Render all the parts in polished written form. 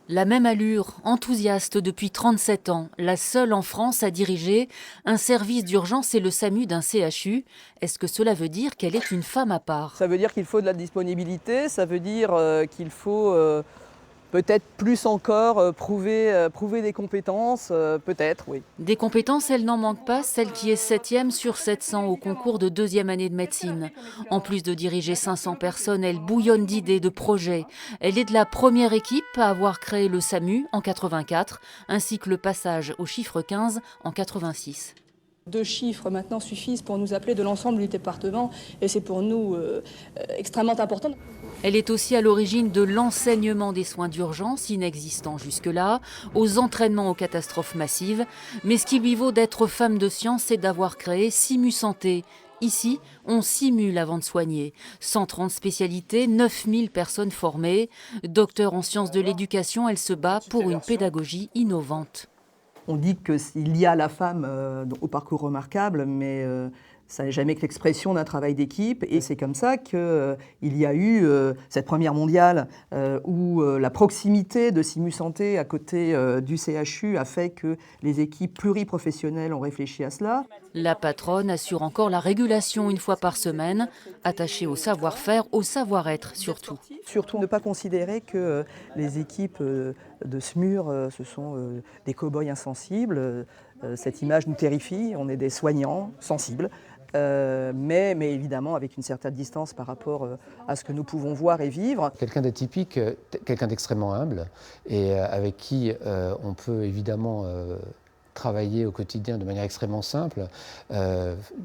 La même allure, enthousiaste depuis 37 ans, la seule en France à diriger un service d'urgence et le SAMU d'un CHU. Est-ce que cela veut dire qu'elle est une femme à part? Ça veut dire qu'il faut de la disponibilité, ça veut dire qu'il faut peut-être plus encore prouver des compétences, peut-être, oui. Des compétences, elle n'en manque pas, celle qui est 7e sur 700 au concours de 2e année de médecine. En plus de diriger 500 personnes, elle bouillonne d'idées, de projets. Elle est de la première équipe à avoir créé le SAMU en 84, ainsi que le passage au chiffre 15 en 86. 2 chiffres maintenant suffisent pour nous appeler de l'ensemble du département et c'est pour nous extrêmement important. Elle est aussi à l'origine de l'enseignement des soins d'urgence, inexistant jusque-là, aux entraînements aux catastrophes massives. Mais ce qui lui vaut d'être femme de science, c'est d'avoir créé Simu Santé. Ici, on simule avant de soigner. 130 spécialités, 9000 personnes formées. Docteur en sciences de l'éducation, elle se bat pour une pédagogie innovante. On dit qu'il y a la femme au parcours remarquable, mais ça n'est jamais que l'expression d'un travail d'équipe. Et c'est comme ça qu'il y a eu cette première mondiale où la proximité de Simu Santé à côté du CHU a fait que les équipes pluriprofessionnelles ont réfléchi à cela. La patronne assure encore la régulation une fois par semaine, attachée au savoir-faire, au savoir-être surtout. Surtout ne pas considérer que les équipes de SMUR, ce sont des cow-boys insensibles. Cette image nous terrifie, on est des soignants sensibles, mais évidemment avec une certaine distance par rapport à ce que nous pouvons voir et vivre. Quelqu'un d'atypique, quelqu'un d'extrêmement humble et avec qui on peut évidemment travailler au quotidien de manière extrêmement simple,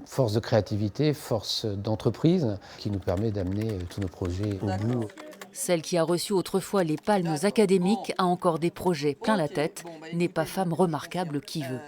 force de créativité, force d'entreprise qui nous permet d'amener tous nos projets au bout. Celle qui a reçu autrefois les palmes académiques a encore des projets plein la tête, n'est pas femme remarquable qui veut.